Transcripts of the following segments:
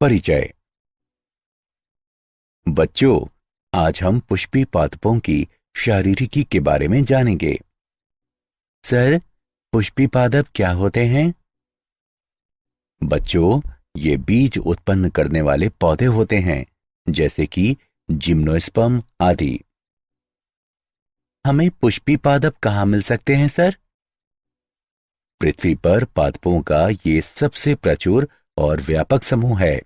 परिचय। बच्चों, आज हम पुष्पी पादपों की शारीरिकी के बारे में जानेंगे। सर, पुष्पी पादप क्या होते हैं? बच्चों, ये बीज उत्पन्न करने वाले पौधे होते हैं, जैसे कि जिम्नोस्पर्म आदि। हमें पुष्पी पादप कहाँ मिल सकते हैं सर? पृथ्वी पर पादपों का ये सबसे प्रचुर और व्यापक समूह है।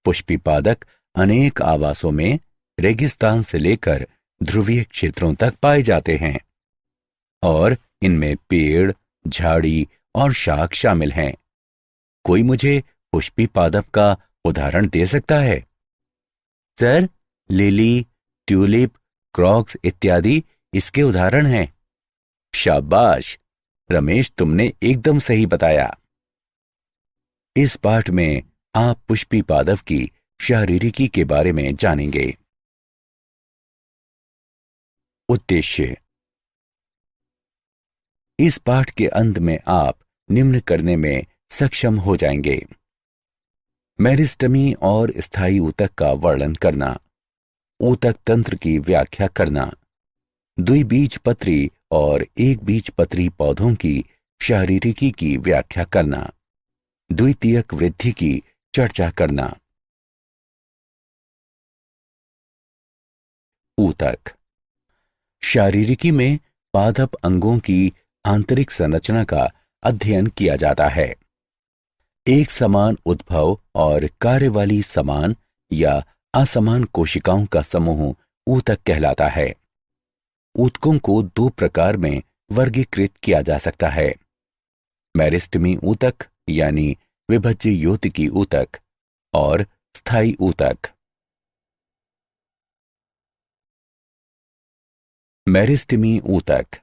पुष्पी पादप अनेक आवासों में रेगिस्तान से लेकर ध्रुवीय क्षेत्रों तक पाए जाते हैं और इनमें पेड़, झाड़ी और शाख शामिल हैं। कोई मुझे पुष्पी पादप का उदाहरण दे सकता है? सर, लिली, ट्यूलिप, क्रॉक्स इत्यादि इसके उदाहरण हैं। शाबाश रमेश, तुमने एकदम सही बताया। इस पाठ में आप पुष्पी पादप की शारीरिकी के बारे में जानेंगे। उद्देश्य। इस पाठ के अंत में आप निम्न करने में सक्षम हो जाएंगे: मेरिस्टेमी और स्थायी ऊतक का वर्णन करना, ऊतक तंत्र की व्याख्या करना, द्विबीजपत्री और एक बीजपत्री पौधों की शारीरिकी की व्याख्या करना, द्वितीयक वृद्धि की चर्चा करना। ऊतक। शारीरिकी में पादप अंगों की आंतरिक संरचना का अध्ययन किया जाता है। एक समान उद्भव और कार्य वाली समान या असमान कोशिकाओं का समूह ऊतक कहलाता है। ऊतकों को दो प्रकार में वर्गीकृत किया जा सकता है: मेरिस्टेमी ऊतक यानी विभज्य योतकी ऊतक और स्थायी ऊतक। मेरिस्टेमी ऊतक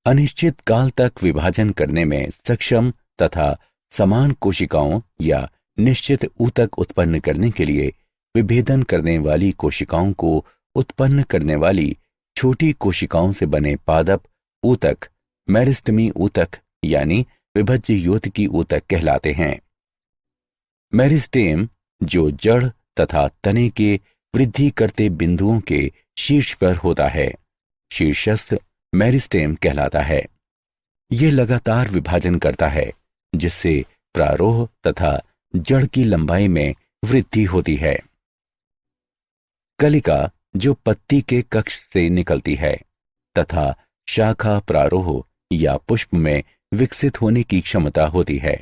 अनिश्चित काल तक विभाजन करने में सक्षम तथा समान कोशिकाओं या निश्चित ऊतक उत्पन्न करने के लिए विभेदन करने वाली कोशिकाओं को उत्पन्न करने वाली छोटी कोशिकाओं से बने पादप ऊतक मेरिस्टेमी ऊतक यानी विभज्य योतकी ऊतक कहलाते हैं। मेरिस्टेम, जो जड़ तथा तने के वृद्धि करते बिंदुओं के शीर्ष पर होता है, शीर्षस्थ मेरिस्टेम कहलाता है। यह लगातार विभाजन करता है, जिससे प्रारोह तथा जड़ की लंबाई में वृद्धि होती है। कलिका, जो पत्ती के कक्ष से निकलती है तथा शाखा प्रारोह या पुष्प में विकसित होने की क्षमता होती है,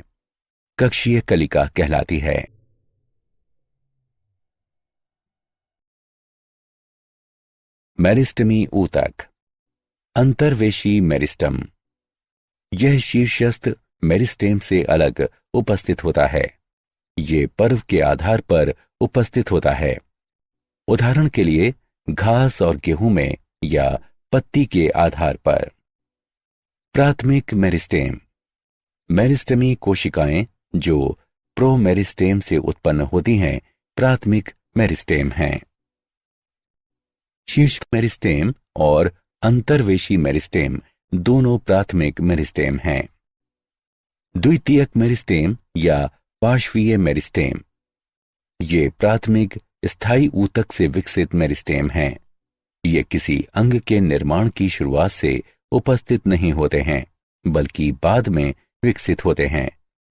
कक्षीय कलिका कहलाती है। मेरिस्टेमी ऊतक। अंतर्वेशी मेरिस्टम। यह शीर्षस्थ मेरिस्टेम से अलग उपस्थित होता है। ये पर्व के आधार पर उपस्थित होता है। उदाहरण के लिए घास और गेहूं में या पत्ती के आधार पर। प्राथमिक मेरिस्टेम। मेरिस्टेमी कोशिकाएं जो प्रोमेरिस्टेम से उत्पन्न होती हैं, प्राथमिक मेरिस्टेम हैं। शीर्ष मेरिस्टेम और अंतर्वेशी मेरिस्टेम दोनों प्राथमिक मेरिस्टेम हैं। द्वितीयक मेरिस्टेम या पार्श्वीय मेरिस्टेम। ये प्राथमिक स्थायी ऊतक से विकसित मेरिस्टेम हैं। ये किसी अंग के निर्माण की शुरुआत से उपस्थित नहीं होते हैं, बल्कि बाद में विकसित होते हैं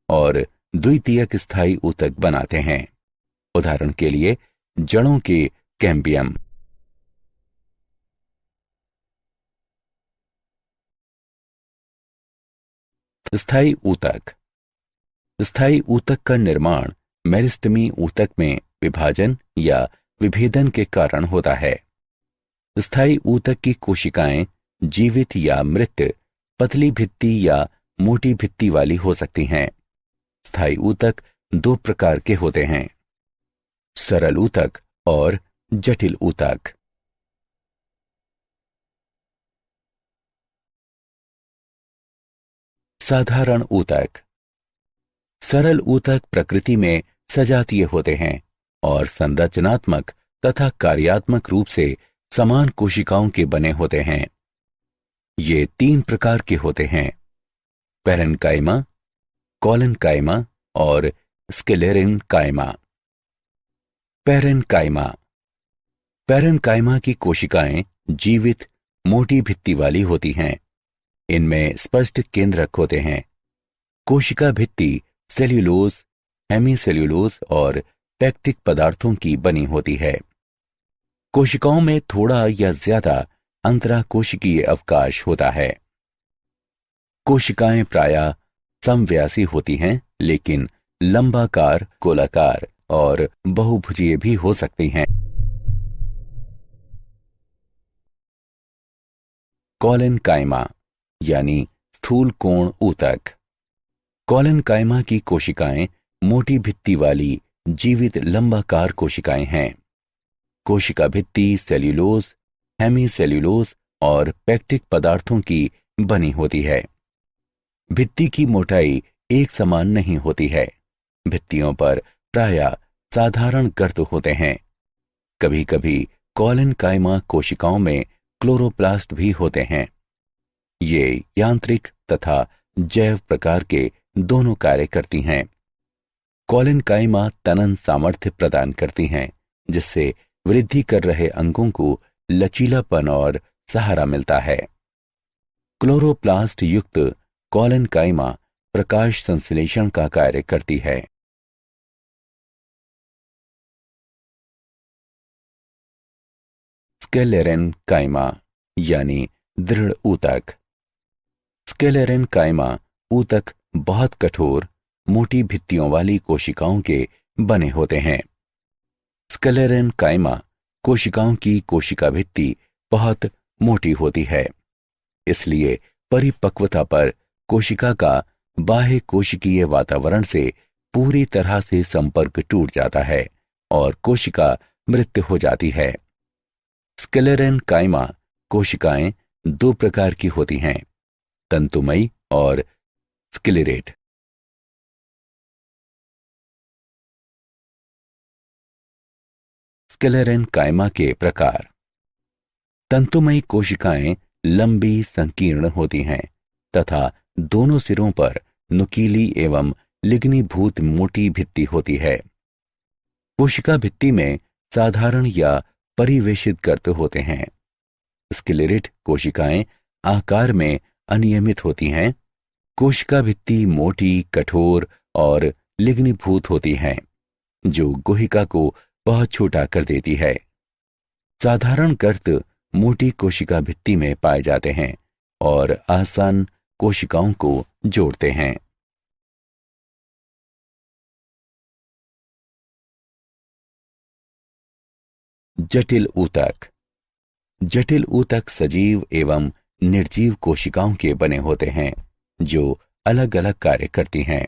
और द्वितीयक स्थायी ऊतक बनाते हैं। उदाहरण के लिए जड़ों के कैम्बियम। स्थायी ऊतक। स्थायी ऊतक का निर्माण मेरिस्टेमी ऊतक में विभाजन या विभेदन के कारण होता है। स्थायी ऊतक की कोशिकाएं जीवित या मृत, पतली भित्ति या मोटी भित्ति वाली हो सकती हैं। स्थायी ऊतक दो प्रकार के होते हैं: सरल ऊतक और जटिल ऊतक। साधारण ऊतक। सरल ऊतक प्रकृति में सजातीय होते हैं और संरचनात्मक तथा कार्यात्मक रूप से समान कोशिकाओं के बने होते हैं। ये तीन प्रकार के होते हैं: पैरेन्काइमा, कॉलेन्काइमा और स्क्लेरेन्काइमा। पेरेन्काइमा। पेरेन्काइमा की कोशिकाएं जीवित मोटी भित्ति वाली होती हैं। इनमें स्पष्ट केंद्रक होते हैं। कोशिका भित्ति सेल्यूलोज, हेमीसेल्यूलोज और पेक्टिक पदार्थों की बनी होती है। कोशिकाओं में थोड़ा या ज्यादा अंतराकोशिकीय अवकाश होता है। कोशिकाएं प्रायः समव्यासी होती हैं, लेकिन लंबाकार, गोलाकार और बहुभुजीय भी हो सकती हैं। कोलेनकाइमा यानी स्थूल कोण ऊतक। कोलेनकाइमा की कोशिकाएं मोटी भित्ति वाली जीवित लंबाकार कोशिकाएं हैं। कोशिका भित्ति सेल्यूलोज, हेमीसेल्यूलोज और पेक्टिक पदार्थों की बनी होती है। भित्ति की मोटाई एक समान नहीं होती है। भित्तियों पर प्रायः साधारण गर्त होते हैं। कभी कभी कोलेनकाइमा कोशिकाओं में क्लोरोप्लास्ट भी होते हैं। ये यांत्रिक तथा जैव प्रकार के दोनों कार्य करती हैं। कोलेनकाइमा तनन सामर्थ्य प्रदान करती हैं, जिससे वृद्धि कर रहे अंगों को लचीलापन और सहारा मिलता है। क्लोरोप्लास्ट युक्त कोलेनकाइमा प्रकाश संश्लेषण का कार्य करती है। स्क्लेरेन्काइमा यानी दृढ़ ऊतक। स्क्लेरेन्काइमा ऊतक बहुत कठोर, मोटी भित्तियों वाली कोशिकाओं के बने होते हैं। स्क्लेरेन्काइमा कोशिकाओं की कोशिका भित्ति बहुत मोटी होती है। इसलिए परिपक्वता पर कोशिका का बाह्य कोशिकीय वातावरण से पूरी तरह से संपर्क टूट जाता है और कोशिका मृत हो जाती है। स्क्लेरेन्काइमा कोशिकाएं दो प्रकार की होती हैं, तंतुमयी और स्क्लेरेट। स्क्लेरेन्काइमा के प्रकार। तंतुमयी कोशिकाएं लंबी, संकीर्ण होती हैं तथा दोनों सिरों पर नुकीली एवं लिग्नीभूत मोटी भित्ति होती है। कोशिका भित्ति में साधारण या परिवेशित गर्त होते हैं। स्क्लेरेट कोशिकाएं आकार में अनियमित होती हैं। कोशिका भित्ति मोटी, कठोर और लिग्नीभूत होती हैं, जो गुहिका को बहुत छोटा कर देती है। साधारण गर्त मोटी कोशिका भित्ति में पाए जाते हैं और आसान कोशिकाओं को जोड़ते हैं। जटिल ऊतक। जटिल ऊतक सजीव एवं निर्जीव कोशिकाओं के बने होते हैं, जो अलग अलग कार्य करती हैं।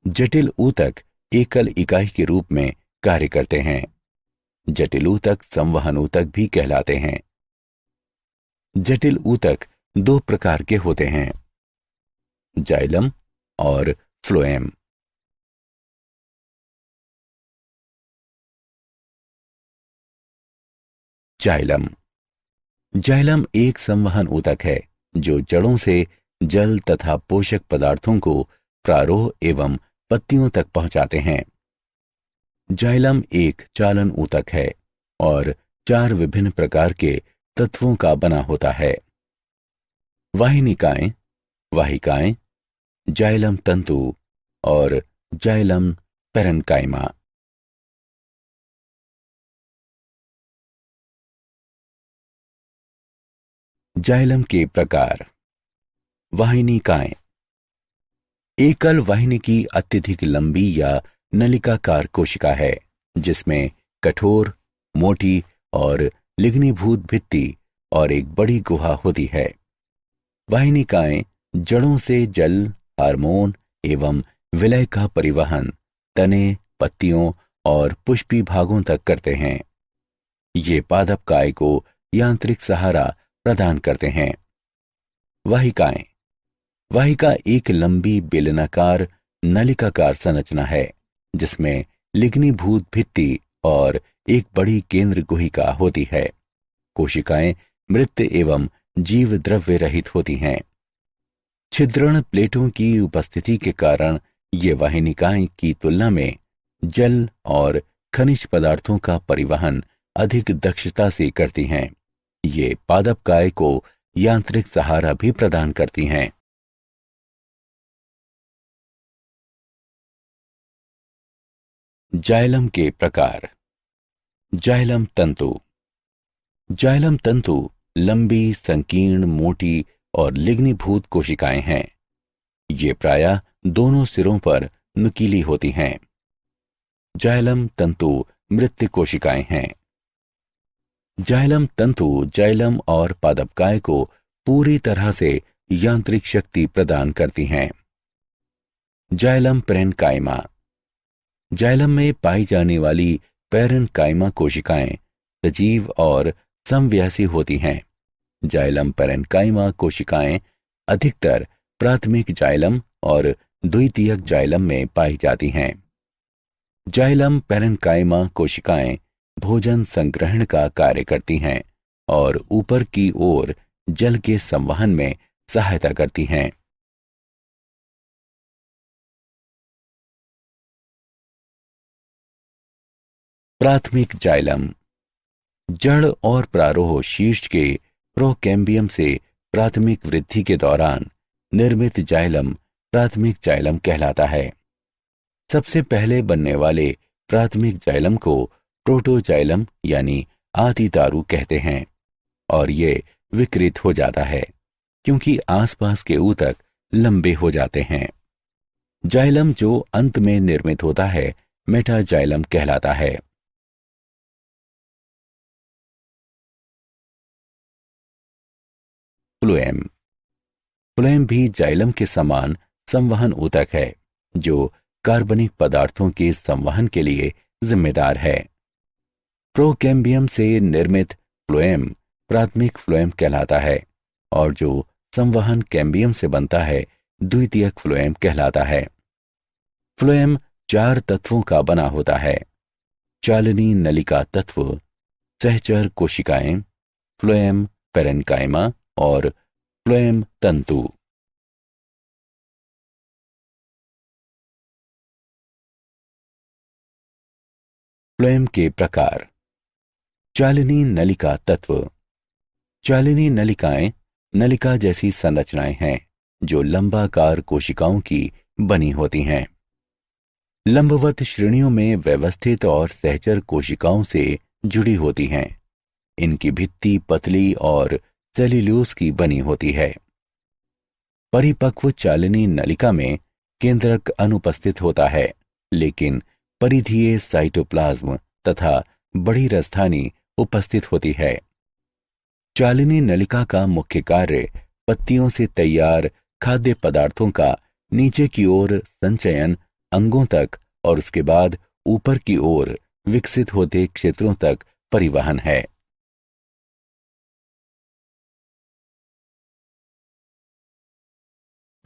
जटिल ऊतक एकल इकाई के रूप में कार्य करते हैं। जटिल ऊतक संवहन ऊतक भी कहलाते हैं। जटिल ऊतक दो प्रकार के होते हैं, जाइलम और फ्लोएम। जाइलम। जाइलम एक संवहन ऊतक है जो जड़ों से जल तथा पोषक पदार्थों को प्रारोह एवं पत्तियों तक पहुंचाते हैं। जाइलम एक चालन ऊतक है और 4 विभिन्न प्रकार के तत्वों का बना होता है। वाहिनिकाएं, वाहिकाएं, जाइलम तंतु और जाइलम पेरेन्काइमा। जाइलम के प्रकार। वाहिनिकाएं। एकल वाहिनी की अत्यधिक लंबी या नलिकाकार कोशिका है, जिसमें कठोर, मोटी और लिग्नीभूत भित्ति और एक बड़ी गुहा होती है। वाहिनिकाएं जड़ों से जल, हार्मोन एवं विलय का परिवहन तने, पत्तियों और पुष्पी भागों तक करते हैं। ये पादप काय को यांत्रिक सहारा प्रदान करते हैं। वाहिकाएं। वाहिका एक लंबी बेलनाकार नलिकाकार संरचना है, जिसमें लिग्नीभूत भित्ति और एक बड़ी केंद्र गुहिका होती है। कोशिकाएं मृत एवं जीव द्रव्य रहित होती हैं। छिद्रण प्लेटों की उपस्थिति के कारण ये वाहिनिकाएं की तुलना में जल और खनिज पदार्थों का परिवहन अधिक दक्षता से करती हैं। ये पादपकाय को यांत्रिक सहारा भी प्रदान करती हैं। जाइलम के प्रकार। जाइलम तंतु। जाइलम तंतु लंबी, संकीर्ण, मोटी और लिग्नीभूत कोशिकाएं हैं। ये प्रायः दोनों सिरों पर नुकीली होती हैं। जाइलम तंतु मृत कोशिकाएं हैं। जाइलम तंतु जाइलम और पादपकाय को पूरी तरह से यांत्रिक शक्ति प्रदान करती हैं। Xylem parenchyma. जाइलम में पाई जाने वाली पैरेन्काइमा कोशिकाएं सजीव और समव्यासी होती हैं। जाइलम पैरेन्काइमा कोशिकाएं अधिकतर प्राथमिक जाइलम और द्वितीयक जाइलम में पाई जाती हैं। जाइलम पैरेन्काइमा कोशिकाएं भोजन संग्रहण का कार्य करती हैं और ऊपर की ओर जल के संवहन में सहायता करती हैं। प्राथमिक जाइलम। जड़ और प्रारोह शीर्ष के प्रोकैम्बियम से प्राथमिक वृद्धि के दौरान निर्मित जाइलम प्राथमिक जाइलम कहलाता है। सबसे पहले बनने वाले प्राथमिक जाइलम को प्रोटोजाइलम यानी आदि दारू कहते हैं और ये विकृत हो जाता है क्योंकि आसपास के ऊतक लंबे हो जाते हैं। जाइलम जो अंत में निर्मित होता है मेटाजाइलम कहलाता है। फ्लोएम। फ्लोएम भी जाइलम के समान संवहन ऊतक है जो कार्बनिक पदार्थों के संवहन के लिए जिम्मेदार है। प्रोकैम्बियम से निर्मित फ्लोएम प्राथमिक फ्लोएम कहलाता है और जो संवहन कैम्बियम से बनता है द्वितीयक फ्लोएम कहलाता है। फ्लोएम 4 तत्वों का बना होता है: चालनी नलिका तत्व, सहचर कोशिकाएं, फ्लोएम पैरेन्काइमा और फ्लोएम तंतु। फ्लोएम के प्रकार। चालनी नलिका तत्व। चालनी नलिकाएं नलिका जैसी संरचनाएं हैं जो लंबाकार कोशिकाओं की बनी होती हैं। लंबवत श्रेणियों में व्यवस्थित और सहचर कोशिकाओं से जुड़ी होती हैं। इनकी भित्ति पतली और सेल्यूलोज की बनी होती है। परिपक्व चालनी नलिका में केंद्रक अनुपस्थित होता है, लेकिन परिधीय साइटोप्लाज्म तथा बड़ी रजधानी उपस्थित होती है। चालनी नलिका का मुख्य कार्य पत्तियों से तैयार खाद्य पदार्थों का नीचे की ओर संचयन अंगों तक और उसके बाद ऊपर की ओर विकसित होते क्षेत्रों तक परिवहन है।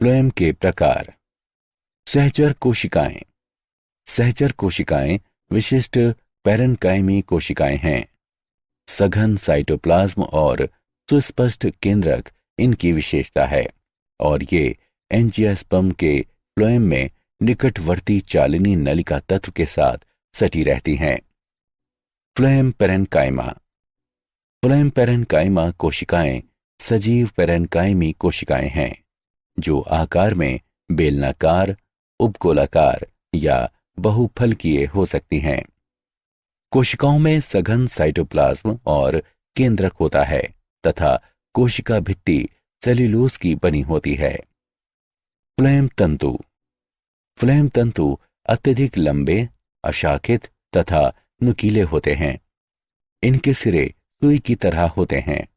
फ्लोएम के प्रकार। सहचर कोशिकाएं। सहचर कोशिकाएं विशिष्ट पैरेन्काइमी कोशिकाएं हैं। सघन साइटोप्लाज्म और सुस्पष्ट केंद्रक इनकी विशेषता है और ये एंजियोस्पर्म के फ्लोएम में निकटवर्ती चालनी नलिका तत्व के साथ सटी रहती हैं। Phloem parenchyma. फ्लोएम पैरेन्काइमा कोशिकाएं सजीव पैरेन्काइमी कोशिकाएं हैं जो आकार में बेलनाकार, उपगोलाकार या बहुफलकीय हो सकती हैं। कोशिकाओं में सघन साइटोप्लाज्म और केंद्रक होता है तथा कोशिका भित्ति सेल्यूलोज की बनी होती है। फ्लोएम तंतु। फ्लोएम तंतु अत्यधिक लंबे, अशाखित तथा नुकीले होते हैं। इनके सिरे सुई की तरह होते हैं।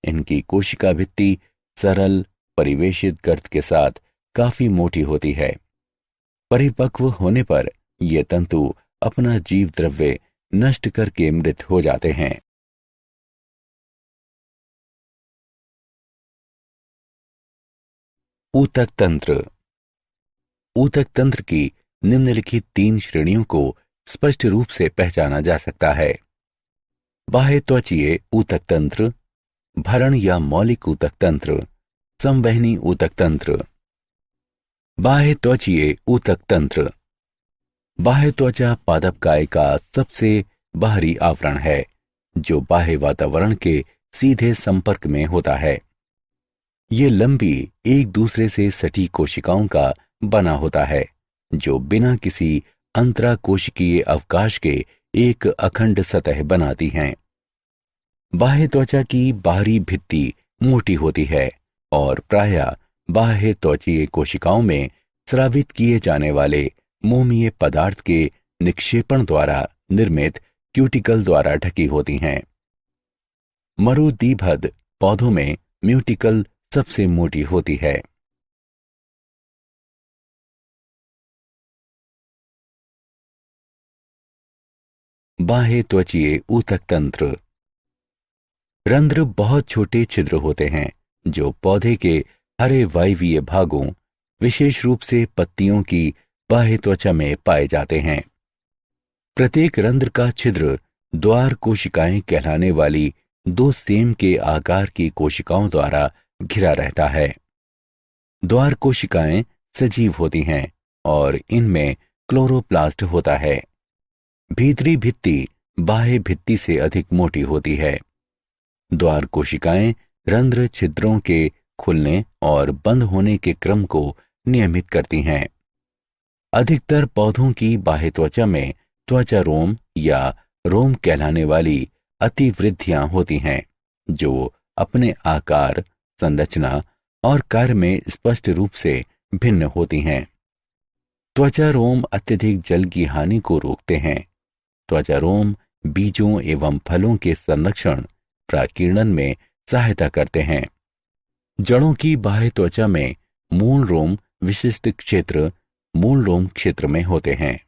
इनकी कोशिका भित्ति सरल परिवेशित गर्त के साथ काफी मोटी होती है। परिपक्व होने पर ये तंतु अपना जीव द्रव्य नष्ट करके मृत हो जाते हैं। ऊतक तंत्र। ऊतक तंत्र की निम्नलिखित 3 श्रेणियों को स्पष्ट रूप से पहचाना जा सकता है: बाह्य त्वचीय ऊतक तंत्र, भरण या मौलिक ऊतक तंत्र, संवहनी ऊतक तंत्र। बाह्य त्वचीय ऊतक तंत्र। बाह्य त्वचा पादपकाय का सबसे बाहरी आवरण है जो बाह्य वातावरण के सीधे संपर्क में होता है। ये लंबी एक दूसरे से सटी कोशिकाओं का बना होता है जो बिना किसी अंतराकोशिकीय अवकाश के एक अखंड सतह बनाती हैं। बाह्य त्वचा की बाहरी भित्ति मोटी होती है और प्रायः बाह्य त्वचीय कोशिकाओं में स्रावित किए जाने वाले मोमीय पदार्थ के निक्षेपण द्वारा निर्मित क्यूटिकल द्वारा ढकी होती हैं। मरुदीभद पौधों में म्यूटिकल सबसे मोटी होती है। बाह्य त्वचीय ऊतक तंत्र। रंध्र बहुत छोटे छिद्र होते हैं जो पौधे के हरे वायवीय भागों, विशेष रूप से पत्तियों की बाह्य त्वचा में पाए जाते हैं। प्रत्येक रंध्र का छिद्र द्वार कोशिकाएं कहलाने वाली दो सेम के आकार की कोशिकाओं द्वारा घिरा रहता है। द्वार कोशिकाएं सजीव होती हैं और इनमें क्लोरोप्लास्ट होता है। भीतरी भित्ति बाह्य भित्ति से अधिक मोटी होती है। द्वार कोशिकाएं रंध्र छिद्रों के खुलने और बंद होने के क्रम को नियमित करती हैं। अधिकतर पौधों की बाह्य त्वचा में त्वचा रोम या रोम कहलाने वाली अतिवृद्धियां होती हैं जो अपने आकार, संरचना और कार्य में स्पष्ट रूप से भिन्न होती हैं। त्वचा रोम अत्यधिक जल की हानि को रोकते हैं। त्वचा रोम बीजों एवं फलों के संरक्षण प्राकीर्णन में सहायता करते हैं। जड़ों की बाह्य त्वचा में मूल रोम विशिष्ट क्षेत्र मूल रोम क्षेत्र में होते हैं।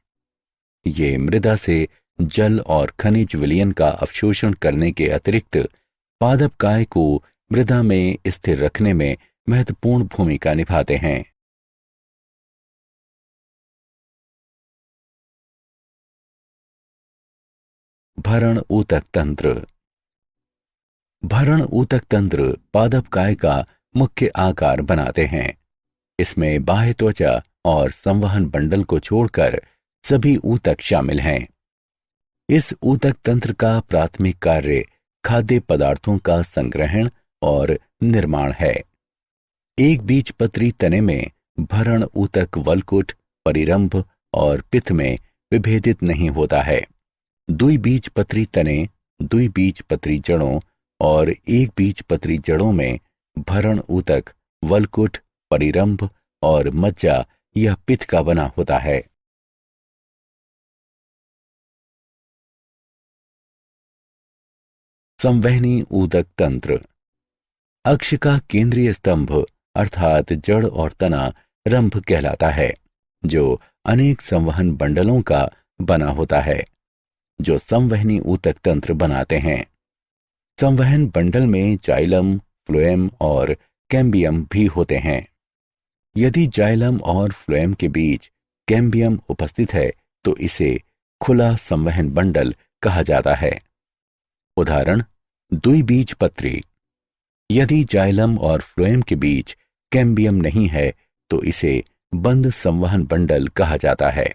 ये मृदा से जल और खनिज विलयन का अवशोषण करने के अतिरिक्त पादपकाय को मृदा में स्थिर रखने में महत्वपूर्ण भूमिका निभाते हैं। भरण ऊतक तंत्र। भरण ऊतक तंत्र पादपकाय का मुख्य आकार बनाते हैं। इसमें बाह्य त्वचा और संवहन बंडल को छोड़कर सभी ऊतक शामिल हैं। इस ऊतक तंत्र का प्राथमिक कार्य खाद्य पदार्थों का संग्रहण और निर्माण है। एक बीजपत्री तने में भरण ऊतक वलकुट, परिरंभ और पित्त में विभेदित नहीं होता है। द्विबीजपत्री तने, द्विबीजपत्री जड़ों और एक बीजपत्री जड़ों में भरण ऊतक वलकुट, परिरंभ और मज्जा या पित्त का बना होता है। संवहनी ऊतक तंत्र। अक्ष का केंद्रीय स्तंभ अर्थात जड़ और तना रंभ कहलाता है जो अनेक संवहन बंडलों का बना होता है जो संवहनी ऊतक तंत्र बनाते हैं। संवहन बंडल में जाइलम, फ्लोएम और कैम्बियम भी होते हैं। यदि जाइलम और फ्लोएम के बीच कैम्बियम उपस्थित है तो इसे खुला संवहन बंडल कहा जाता है। उदाहरण द्विबीजपत्री। यदि जाइलम और फ्लोएम के बीच कैम्बियम नहीं है तो इसे बंद संवहन बंडल कहा जाता है।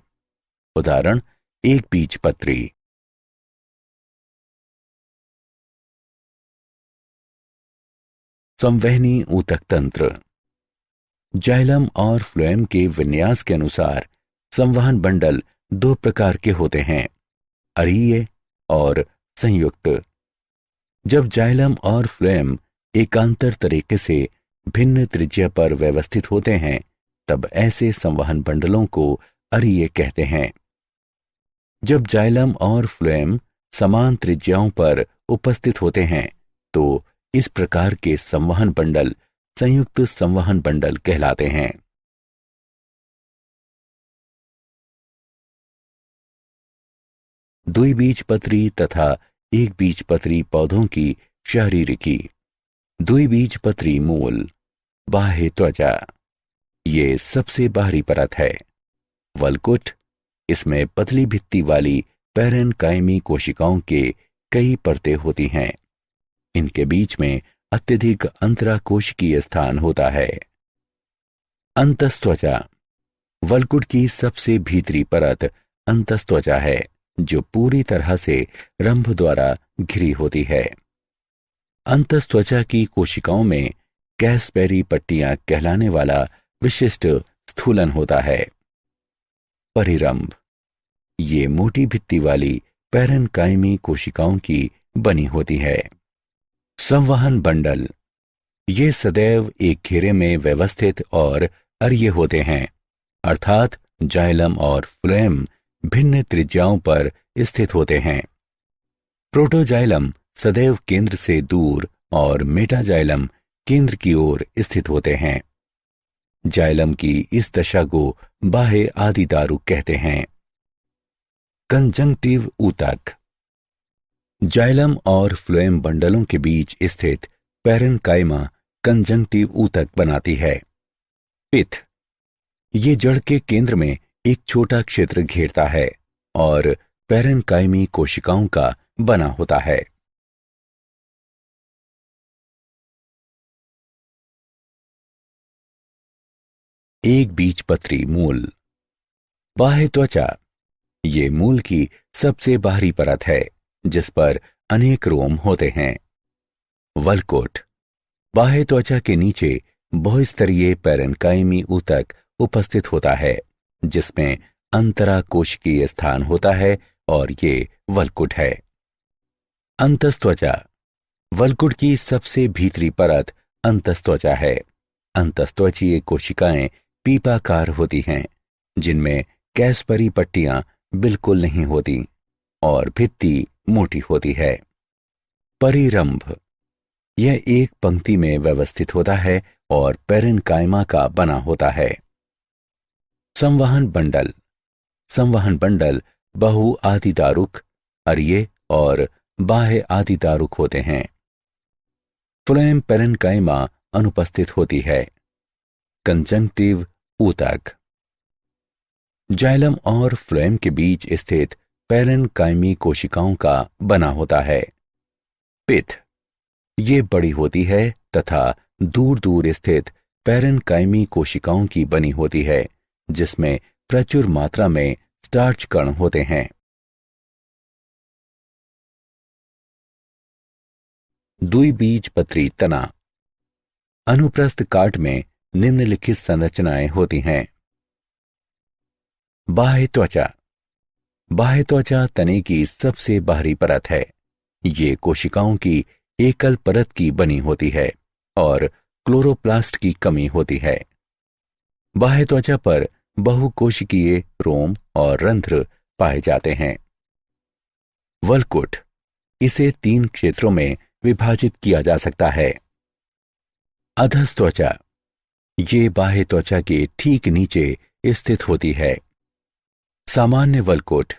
उदाहरण एक बीजपत्री। संवहनी ऊतक तंत्र। जाइलम और फ्लोएम के विन्यास के अनुसार संवहन बंडल दो प्रकार के होते हैं, अरीय और संयुक्त। जब जाइलम और फ्लोएम एकांतर तरीके से भिन्न त्रिज्या पर व्यवस्थित होते हैं तब ऐसे संवहन बंडलों को अरीय कहते हैं। जब जाइलम और फ्लोएम समान त्रिज्याओं पर उपस्थित होते हैं तो इस प्रकार के संवहन बंडल संयुक्त संवहन बंडल कहलाते हैं। द्विबीजपत्री तथा एक बीजपत्री पौधों की शारीरिकी। द्विबीजपत्री मूल, बाह्य त्वचा, ये सबसे बाहरी परत है। वलकुट, इसमें पतली भित्ति वाली पैरेनकाइमी कोशिकाओं के कई परतें होती हैं। इनके बीच में अत्यधिक अंतराकोशिकीय स्थान होता है। अंतस्त्वचा, वल्कुट की सबसे भीतरी परत अंतस्त्वचा है, जो पूरी तरह से रंध्र द्वारा घिरी होती है। अंतस्त्वचा की कोशिकाओं में कैसपेरी पट्टियां कहलाने वाला विशिष्ट स्थूलन होता है। परिरंभ, ये मोटी भित्ति वाली पैरेन्काइमी कोशिकाओं की बनी होती है। संवहन बंडल, ये सदैव एक घेरे में व्यवस्थित और अरिये होते हैं, अर्थात जाइलम और फ्लोएम भिन्न त्रिज्याओं पर स्थित होते हैं। प्रोटोजाइलम सदैव केंद्र से दूर और मेटाजाइलम केंद्र की ओर स्थित होते हैं। जाइलम की इस दशा को बाह्य आदिदारुक कहते हैं। कंजंक्टिव ऊतक, जाइलम और फ्लोएम बंडलों के बीच स्थित पैरेन्काइमा कंजंक्टिव ऊतक बनाती है। पिथ, ये जड़ के केंद्र में एक छोटा क्षेत्र घेरता है और पैरेन्काइमी कोशिकाओं का बना होता है। एक बीजपत्री मूल, बाह्य त्वचा, ये मूल की सबसे बाहरी परत है जिस पर अनेक रोम होते हैं। वल्कुट, बाह्य त्वचा के नीचे बहुस्तरीय पैरेन्काइमी ऊतक उपस्थित होता है जिसमें अंतराकोशिकीय स्थान होता है और ये वल्कुट है। अंतस्त्वचा, वल्कुट की सबसे भीतरी परत अंतस्त्वचा है। अंतस्त्वचीय कोशिकाएं पीपाकार होती हैं जिनमें कैसपरी पट्टियां बिल्कुल नहीं होती और भित्ति मोटी होती है। परिरंभ, यह एक पंक्ति में व्यवस्थित होता है और पैरेन्काइमा का बना होता है। संवहन बंडल, संवहन बंडल बहु आदिदारुक, अरिये और बाह्य आदिदारुक होते हैं। फ्लोएम पैरेन्काइमा अनुपस्थित होती है। कंजंक्टिव ऊतक, जाइलम और फ्लोएम के बीच स्थित पैरेन्काइमी कोशिकाओं का बना होता है। पिथ, ये बड़ी होती है तथा दूर दूर स्थित पैरेन्काइमी कोशिकाओं की बनी होती है जिसमें प्रचुर मात्रा में स्टार्च कण होते हैं। द्विबीजपत्री तना, अनुप्रस्थ काट में निम्नलिखित संरचनाएं होती हैं। बाह्य त्वचा, बाह्य त्वचा तने की सबसे बाहरी परत है। ये कोशिकाओं की एकल परत की बनी होती है और क्लोरोप्लास्ट की कमी होती है। बाह्य त्वचा पर बहुकोशिकीय रोम और रंध्र पाए जाते हैं। वल्कुट, इसे 3 क्षेत्रों में विभाजित किया जा सकता है। अधस्त्वचा, ये बाह्य त्वचा के ठीक नीचे स्थित होती है। सामान्य वल्कुट,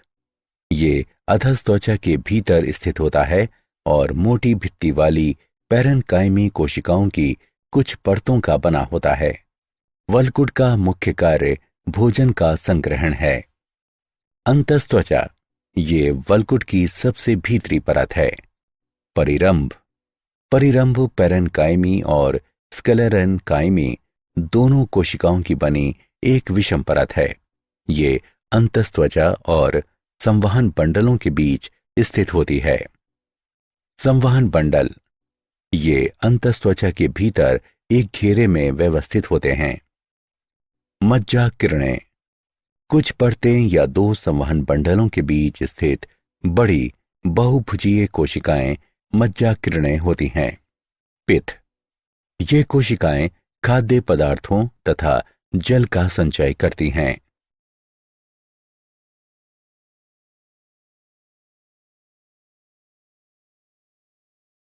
ये अधस्त्वचा के भीतर स्थित होता है और मोटी भित्ति वाली पैरेन्काइमी कोशिकाओं की कुछ परतों का बना होता है। वल्कुट का मुख्य कार्य भोजन का संग्रहण है। अंतस्त्वचा, ये वल्कुट की सबसे भीतरी परत है। परिरंभ, परिरंभ पैरेन्काइमी और स्क्लेरेन्काइमी दोनों कोशिकाओं की बनी एक विषम परत है। ये अंतस्त्वचा और संवहन बंडलों के बीच स्थित होती है। संवहन बंडल, ये अंतस्त्वचा के भीतर एक घेरे में व्यवस्थित होते हैं। मज्जा किरणें, कुछ परतें या 2 संवहन बंडलों के बीच स्थित बड़ी बहुभुजीय कोशिकाएं मज्जा किरणें होती हैं। पित्त, ये कोशिकाएं खाद्य पदार्थों तथा जल का संचय करती हैं।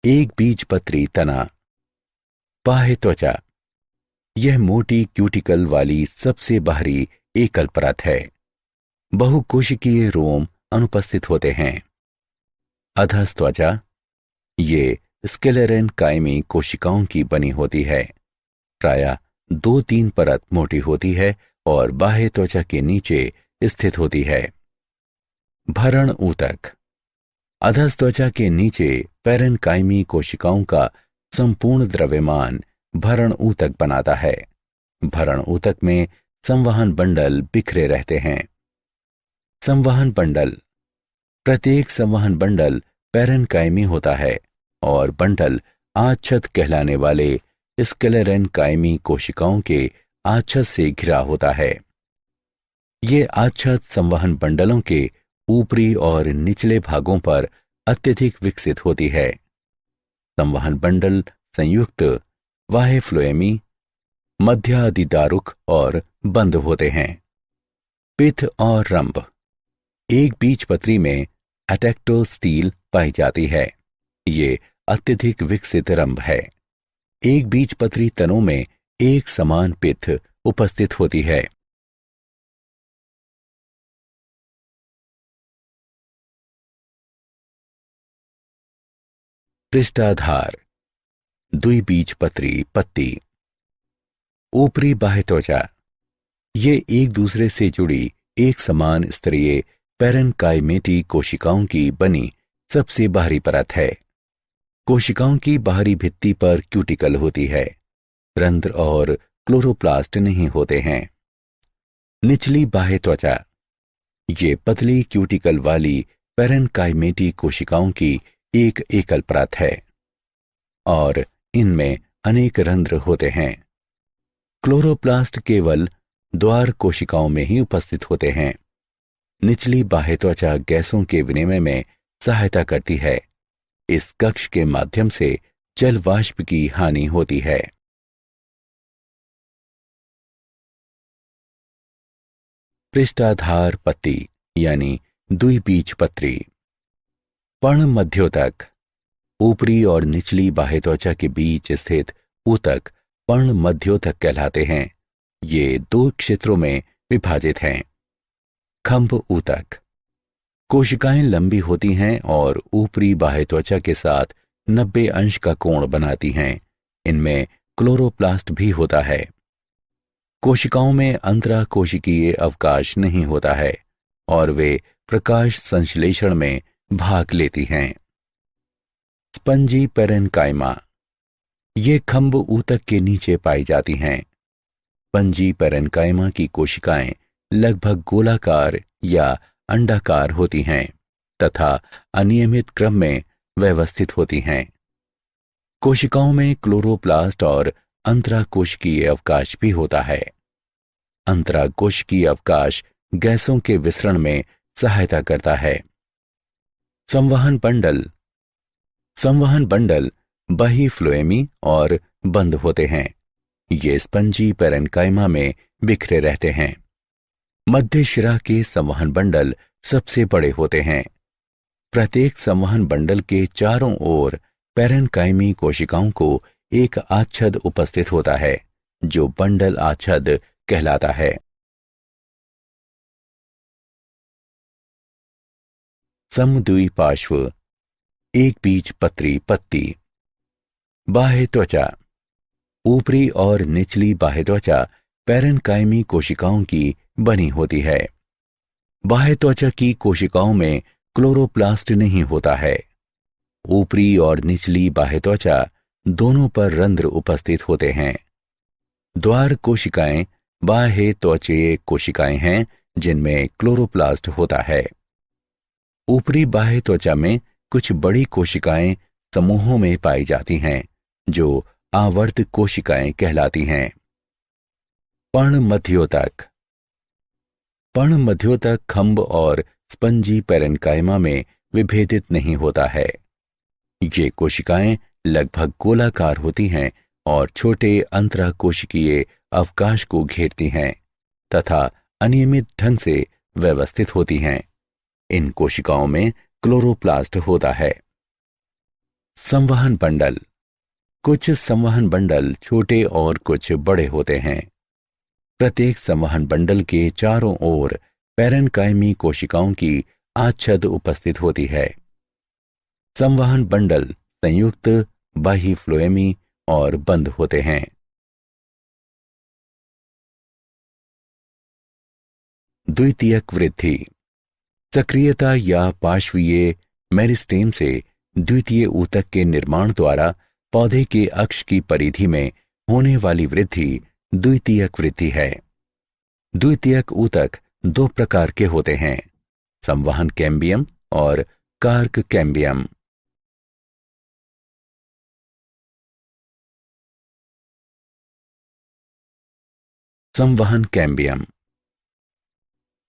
एक बीजपत्री तना, बाह्य त्वचा, यह मोटी क्यूटिकल वाली सबसे बाहरी एकल परत है। बहुकोशिकीय रोम अनुपस्थित होते हैं। अधस्त्वचा, ये स्क्लेरेन्काइमी कोशिकाओं की बनी होती है। प्रायः 2-3 परत मोटी होती है और बाह्य त्वचा के नीचे स्थित होती है। भरण ऊतक, अधस्त्वचा के नीचे पैरेन्काइमी कोशिकाओं का संपूर्ण द्रव्यमान भरण ऊतक बनाता है। भरण ऊतक में संवहन बंडल बिखरे रहते हैं। संवहन बंडल। प्रत्येक संवहन बंडल पैरेन्काइमी होता है और बंडल आच्छद कहलाने वाले स्क्लेरेन्काइमी कोशिकाओं के आच्छद से घिरा होता है। ये आच्छद संवहन बंडलों के ऊपरी और निचले भागों पर अत्यधिक विकसित होती है। संवहन बंडल संयुक्त बाह्य फ्लोएमी, मध्यादिदारुक और बंद होते हैं। पिथ और रंभ। एक बीजपत्री में एटेक्टोस्टील पाई जाती है। ये अत्यधिक विकसित रंभ है। एक बीजपत्री तनों में एक समान पिथ उपस्थित होती है। पृष्ठाधार। द्विबीजपत्री पत्ती। ऊपरी बाह्य त्वचा। ये एक दूसरे से जुड़ी एक समान स्तरीय पैरेन्काइमेटी कोशिकाओं की बनी सबसे बाहरी परत है। कोशिकाओं की बाहरी भित्ति पर क्यूटिकल होती है। रंध्र और क्लोरोप्लास्ट नहीं होते हैं। निचली बाह्य त्वचा। ये पतली क्यूटिकल वाली पैरेन्काइमेटी कोशिकाओं की एक एकल परत है और इनमें अनेक रंध्र होते हैं। क्लोरोप्लास्ट केवल द्वार कोशिकाओं में ही उपस्थित होते हैं। निचली बाह्य त्वचा गैसों के विनिमय में सहायता करती है। इस कक्ष के माध्यम से जल वाष्प की हानि होती है। पृष्ठाधार पत्ती यानी द्विबीजपत्री। पर्ण मध्योतक। ऊपरी और निचली बाह्य त्वचा के बीच स्थित ऊतक पर्ण मध्योतक कहलाते हैं। ये दो क्षेत्रों में विभाजित हैं। खंभ ऊतक। कोशिकाएं लंबी होती हैं और ऊपरी बाह्य त्वचा के साथ 90 अंश का कोण बनाती हैं। इनमें क्लोरोप्लास्ट भी होता है। कोशिकाओं में अंतराकोशिकीय अवकाश नहीं होता है और वे प्रकाश संश्लेषण में भाग लेती हैं। Spongy parenchyma. ये खंभ ऊतक के नीचे पाई जाती हैं। स्पंजी पैरेन्काइमा की कोशिकाएं लगभग गोलाकार या अंडाकार होती हैं तथा अनियमित क्रम में व्यवस्थित होती हैं। कोशिकाओं में क्लोरोप्लास्ट और अंतराकोशिकीय अवकाश भी होता है। अंतराकोशिकीय अवकाश गैसों के विसरण में सहायता करता है। संवहन बंडल। संवहन बंडल बाह्य फ्लोएमी और बंद होते हैं। ये स्पंजी पैरेन्काइमा में बिखरे रहते हैं। मध्य शिरा के संवहन बंडल सबसे बड़े होते हैं। प्रत्येक संवहन बंडल के चारों ओर पैरेन्काइमी कोशिकाओं को एक आच्छद उपस्थित होता है जो बंडल आच्छद कहलाता है। समद्विपार्श्व एक बीजपत्री पत्ती। बाह्य त्वचा। ऊपरी और निचली बाह्य त्वचा पैरेन्काइमी कोशिकाओं की बनी होती है। बाह्य त्वचा की कोशिकाओं में क्लोरोप्लास्ट नहीं होता है। ऊपरी और निचली बाह्य त्वचा दोनों पर रंध्र उपस्थित होते हैं। द्वार कोशिकाएं बाह्य त्वचीय कोशिकाएं हैं जिनमें क्लोरोप्लास्ट होता है। ऊपरी बाह्य त्वचा में कुछ बड़ी कोशिकाएं समूहों में पाई जाती हैं जो आवर्त कोशिकाएं कहलाती हैं। पर्ण मध्योतक। पर्ण मध्योतक खंभ और स्पंजी पैरेन्काइमा में विभेदित नहीं होता है। ये कोशिकाएं लगभग गोलाकार होती हैं और छोटे अंतराकोशिकीय अवकाश को घेरती हैं तथा अनियमित ढंग से व्यवस्थित होती हैं। इन कोशिकाओं में क्लोरोप्लास्ट होता है। संवहन बंडल। कुछ संवहन बंडल छोटे और कुछ बड़े होते हैं। प्रत्येक संवहन बंडल के चारों ओर पैरेन्काइमी कोशिकाओं की आच्छद उपस्थित होती है। संवहन बंडल संयुक्त बाह्य फ्लोएमी और बंद होते हैं। द्वितीयक वृद्धि। सक्रियता या पार्श्वीय मेरिस्टेम से द्वितीय ऊतक के निर्माण द्वारा पौधे के अक्ष की परिधि में होने वाली वृद्धि द्वितीयक वृद्धि है। द्वितीयक ऊतक दो प्रकार के होते हैं, संवहन कैम्बियम और कार्क कैम्बियम। संवहन कैम्बियम।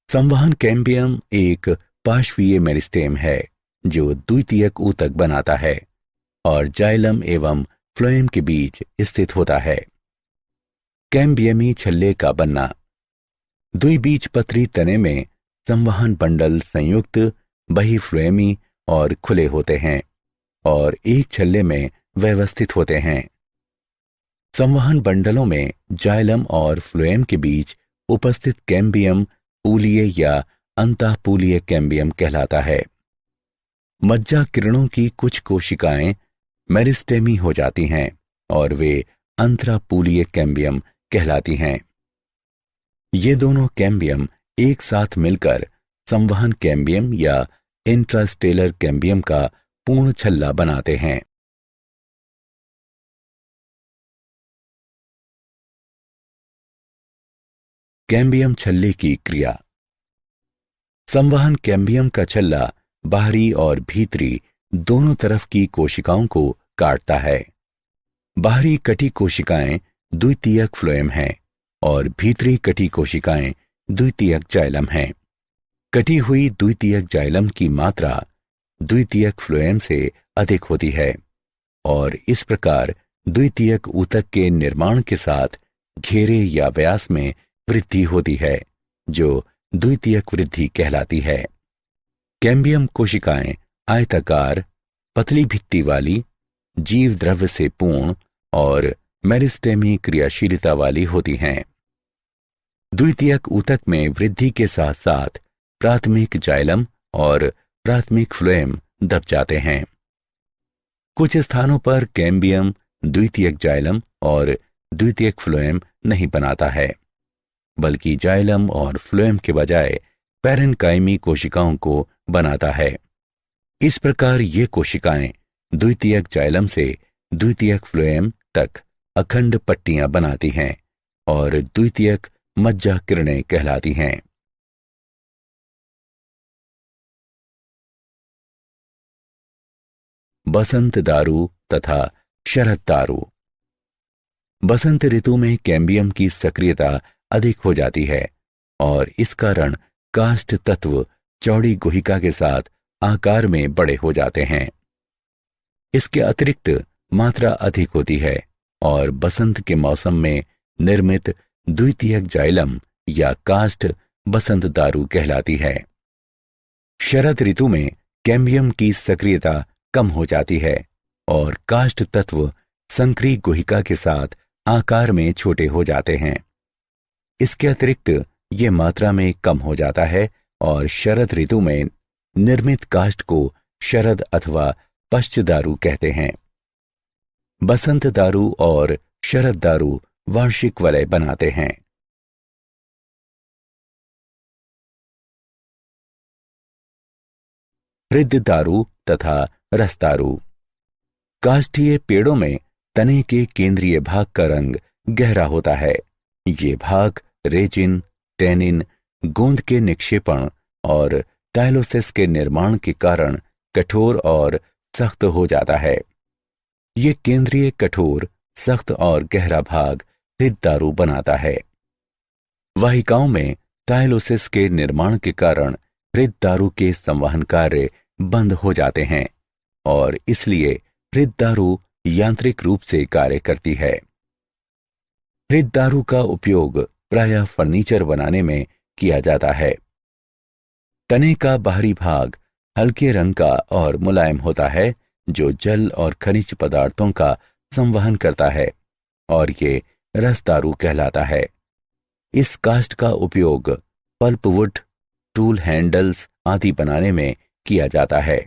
संवहन कैम्बियम एक पार्श्वीय मेरिस्टेम है जो द्वितीयक ऊतक बनाता है और जाइलम एवं फ्लोएम के बीच स्थित होता है। कैम्बियमी छल्ले का बनना। द्विबीजपत्री तने में संवहन बंडल संयुक्त बहिफ्लोएमी और खुले होते हैं और एक छल्ले में व्यवस्थित होते हैं। संवहन बंडलों में जाइलम और फ्लोएम के बीच उपस्थित कैम्बियम पूलीय या अंतःपूलीय कैम्बियम कहलाता है। मज्जा किरणों की कुछ कोशिकाएं मेरिस्टेमी हो जाती हैं और वे अंतरापूलीय कैम्बियम कहलाती हैं। ये दोनों कैम्बियम एक साथ मिलकर संवहन कैम्बियम या इंट्रास्टेलर कैम्बियम का पूर्ण छल्ला बनाते हैं। कैम्बियम छल्ले की क्रिया। संवहन कैम्बियम का छल्ला बाहरी और भीतरी दोनों तरफ की कोशिकाओं को काटता है। बाहरी कटी कोशिकाएं द्वितीयक फ्लोएम हैं और भीतरी कटी कोशिकाएं द्वितीयक जाइलम हैं। कटी हुई द्वितीयक जाइलम की मात्रा द्वितीयक फ्लोएम से अधिक होती है और इस प्रकार द्वितीयक ऊतक के निर्माण के साथ घेरे या व्यास में वृद्धि होती है जो द्वितीयक वृद्धि कहलाती है। कैम्बियम कोशिकाएं आयताकार, पतली भित्ति वाली, जीव द्रव्य से पूर्ण और मेरिस्टेमी क्रियाशीलता वाली होती हैं। द्वितीयक ऊतक में वृद्धि के साथ साथ प्राथमिक जाइलम और प्राथमिक फ्लोएम दब जाते हैं। कुछ स्थानों पर कैम्बियम द्वितीयक जाइलम और द्वितीयक फ्लोएम नहीं बनाता है, बल्कि जाइलम और फ्लोएम के बजाय पैरेन्काइमी कोशिकाओं को बनाता है। इस प्रकार ये कोशिकाएं द्वितीयक जाइलम से द्वितीयक फ्लोएम तक अखंड पट्टियां बनाती हैं और द्वितीयक मज्जा किरणें कहलाती हैं। बसंत दारू तथा शरद दारू। बसंत ऋतु में कैम्बियम की सक्रियता अधिक हो जाती है और इस कारण काष्ठ तत्व चौड़ी गुहिका के साथ आकार में बड़े हो जाते हैं। इसके अतिरिक्त मात्रा अधिक होती है और बसंत के मौसम में निर्मित द्वितीयक जाइलम या काष्ठ बसंत दारू कहलाती है। शरद ऋतु में कैम्बियम की सक्रियता कम हो जाती है और काष्ठ तत्व संकरी गुहिका के साथ आकार में छोटे हो जाते हैं। इसके अतिरिक्त ये मात्रा में कम हो जाता है और शरद ऋतु में निर्मित काष्ठ को शरद अथवा पश्च दारू कहते हैं। बसंत दारू और शरद दारू वार्षिक वलय बनाते हैं। हृद्य दारू तथा रस दारू। काष्ठीय पेड़ों में तने के केंद्रीय भाग का रंग गहरा होता है। ये भाग रेजिन, टेनिन, गोंद के निक्षेपण और टाइलोसिस के निर्माण के कारण कठोर और सख्त हो जाता है। ये केंद्रीय कठोर, सख्त और गहरा भाग हृद्य दारू बनाता है। वाहिकाओं में टाइलोसिस के निर्माण के कारण हृद्य दारू के संवहन कार्य बंद हो जाते हैं और इसलिए हृद्य दारू यांत्रिक रूप से कार्य करती है। हृद्य दारू का उपयोग प्रायः फर्नीचर बनाने में किया जाता है। तने का बाहरी भाग हल्के रंग का और मुलायम होता है जो जल और खनिज पदार्थों का संवहन करता है और ये रस दारू कहलाता है। इस काष्ठ का उपयोग पल्पवुड, टूल हैंडल्स आदि बनाने में किया जाता है।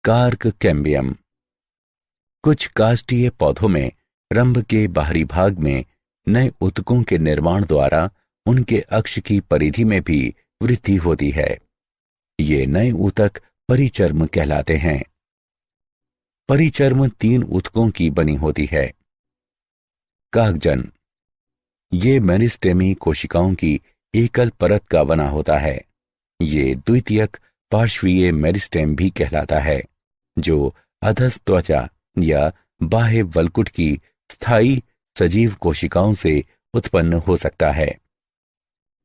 Cork cambium. कुछ काष्ठीय पौधों में रंभ के बाहरी भाग में नए ऊतकों के निर्माण द्वारा उनके अक्ष की परिधि में भी वृद्धि होती है। ये नए ऊतक परिचर्म कहलाते हैं। परिचर्म 3 ऊतकों की बनी होती है। कागजन, ये मेरिस्टेमी कोशिकाओं की एकल परत का बना होता है। ये द्वितीयक पार्श्वीय मेरिस्टेम भी कहलाता है, जो अधस त्वचा या बाह्य वल्कुट की स्थायी सजीव कोशिकाओं से उत्पन्न हो सकता है।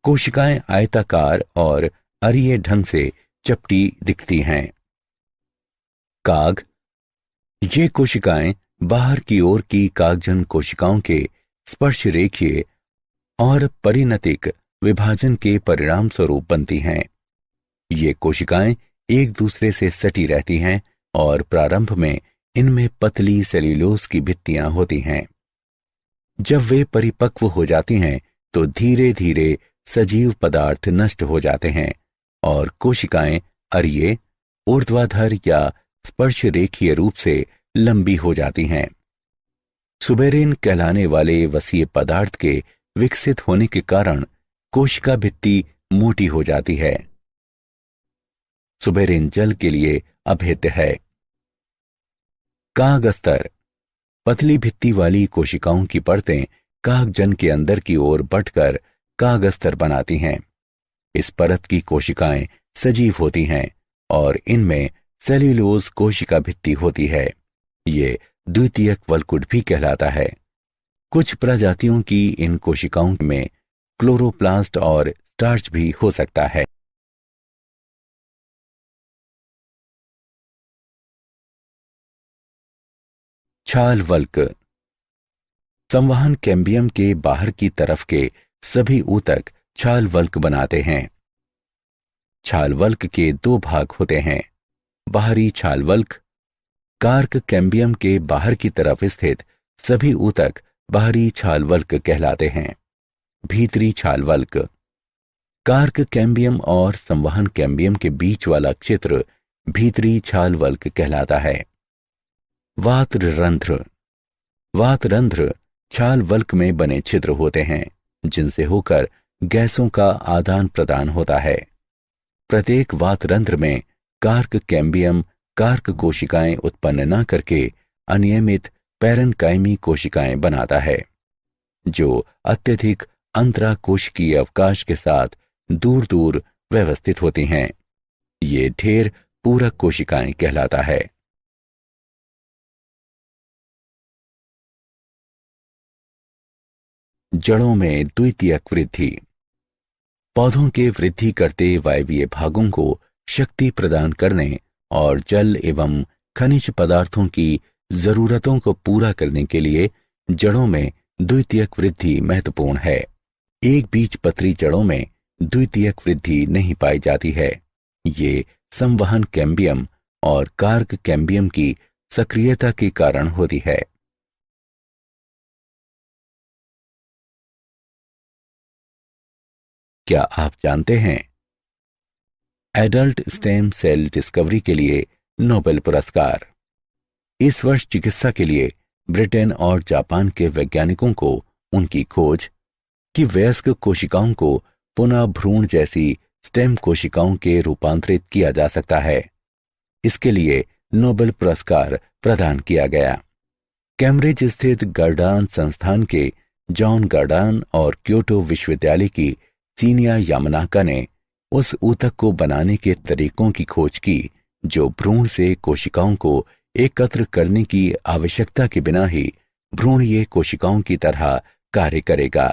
कोशिकाएं आयताकार और अरीय ढंग से चपटी दिखती हैं। काग, ये कोशिकाएं बाहर की ओर की कागजन कोशिकाओं के स्पर्श रेखीय और परिणतिक विभाजन के परिणाम स्वरूप बनती हैं। ये कोशिकाएं एक दूसरे से सटी रहती हैं और प्रारंभ में इनमें पतली सेल्यूलोज की भित्तियां होती हैं। जब वे परिपक्व हो जाती हैं तो धीरे धीरे सजीव पदार्थ नष्ट हो जाते हैं और कोशिकाएं अरीय, ऊर्ध्वाधर या स्पर्श रेखीय रूप से लंबी हो जाती हैं। सुबेरिन कहलाने वाले वसीय पदार्थ के विकसित होने के कारण कोशिका भित्ति मोटी हो जाती है। सुबेरिन जल के लिए अभेद्य है। काग अस्तर, पतली भित्ति वाली कोशिकाओं की परतें कागजन के अंदर की ओर बढ़कर काग अस्तर बनाती हैं। इस परत की कोशिकाएं सजीव होती हैं और इनमें सेल्यूलोज कोशिका भित्ति होती है। ये द्वितीयक वल्कुट भी कहलाता है। कुछ प्रजातियों की इन कोशिकाओं में क्लोरोप्लास्ट और स्टार्च भी हो सकता है। छाल वल्क, संवहन कैम्बियम के बाहर की तरफ के सभी ऊतक छाल वल्क बनाते हैं। छाल वल्क के 2 भाग होते हैं। बाहरी छाल वल्क, कार्क कैम्बियम के बाहर की तरफ स्थित सभी ऊतक बाहरी छाल वल्क कहलाते हैं। भीतरी छाल वल्क, कार्क कैम्बियम और संवहन कैम्बियम के बीच वाला क्षेत्र भीतरी छाल वल्क कहलाता है। वातरंध्र, वातरंध्र छाल वल्क में बने छिद्र होते हैं जिनसे होकर गैसों का आदान प्रदान होता है। प्रत्येक वातरंध्र में कार्क कैम्बियम कार्क कोशिकाएं उत्पन्न न करके अनियमित पैरेन्काइमी कोशिकाएं बनाता है, जो अत्यधिक अंतराकोशिकीय अवकाश के साथ दूर दूर व्यवस्थित होती हैं। ये ढेर पूरक कोशिकाएं कहलाता है। जड़ों में द्वितीयक वृद्धि, पौधों के वृद्धि करते वायवीय भागों को शक्ति प्रदान करने और जल एवं खनिज पदार्थों की जरूरतों को पूरा करने के लिए जड़ों में द्वितीयक वृद्धि महत्वपूर्ण है। एक बीजपत्री जड़ों में द्वितीयक वृद्धि नहीं पाई जाती है। ये संवहन कैम्बियम और कार्क कैम्बियम की सक्रियता के कारण होती है। क्या आप जानते हैं, एडल्ट स्टेम सेल डिस्कवरी के लिए नोबेल पुरस्कार। इस वर्ष चिकित्सा के लिए ब्रिटेन और जापान के वैज्ञानिकों को उनकी खोज कि वयस्क कोशिकाओं को पुनः भ्रूण जैसी स्टेम कोशिकाओं के रूपांतरित किया जा सकता है, इसके लिए नोबेल पुरस्कार प्रदान किया गया। कैम्ब्रिज स्थित गर्डान संस्थान के जॉन गर्डान और क्योटो विश्वविद्यालय की सीनिया यामानाका ने उस ऊतक को बनाने के तरीकों की खोज की जो भ्रूण से कोशिकाओं को एकत्र करने की आवश्यकता के बिना ही भ्रूणीय कोशिकाओं की तरह कार्य करेगा।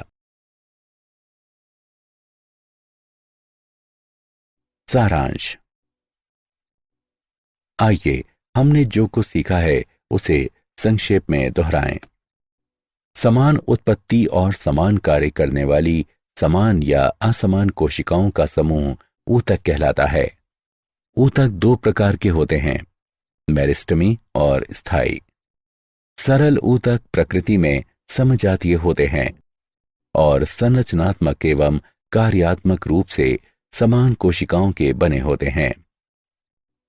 सारांश, आइए हमने जो कुछ सीखा है उसे संक्षेप में दोहराएं। समान उत्पत्ति और समान कार्य करने वाली समान या असमान कोशिकाओं का समूह ऊतक कहलाता है। ऊतक 2 प्रकार के होते हैं, मेरिस्टेमी और स्थायी। सरल ऊतक प्रकृति में समजातीय होते हैं और संरचनात्मक एवं कार्यात्मक रूप से समान कोशिकाओं के बने होते हैं।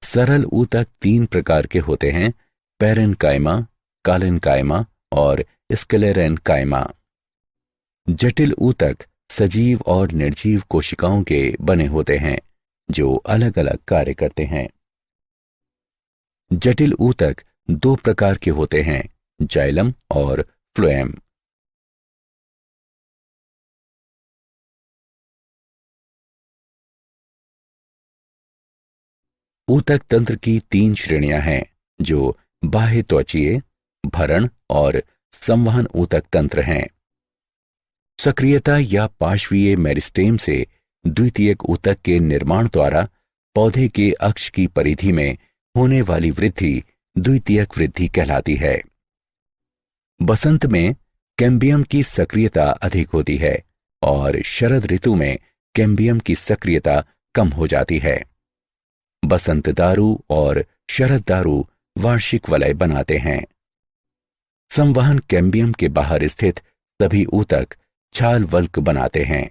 सरल ऊतक 3 प्रकार के होते हैं, पैरेन्काइमा, कालेन्काइमा और स्क्लेरेन्काइमा। जटिल ऊतक सजीव और निर्जीव कोशिकाओं के बने होते हैं जो अलग अलग कार्य करते हैं। जटिल ऊतक दो प्रकार के होते हैं, जाइलम और फ्लोएम। ऊतक तंत्र की तीन श्रेणियां हैं, जो बाह्य त्वचीय, भरण और संवहन ऊतक तंत्र हैं। सक्रियता या पार्श्वीय मेरिस्टेम से द्वितीयक ऊतक के निर्माण द्वारा पौधे के अक्ष की परिधि में होने वाली वृद्धि द्वितीयक वृद्धि कहलाती है। बसंत में कैम्बियम की सक्रियता अधिक होती है और शरद ऋतु में कैम्बियम की सक्रियता कम हो जाती है। बसंत दारू और शरद दारू वार्षिक वलय बनाते हैं। संवहन कैम्बियम के बाहर स्थित सभी ऊतक छाल वल्क बनाते हैं।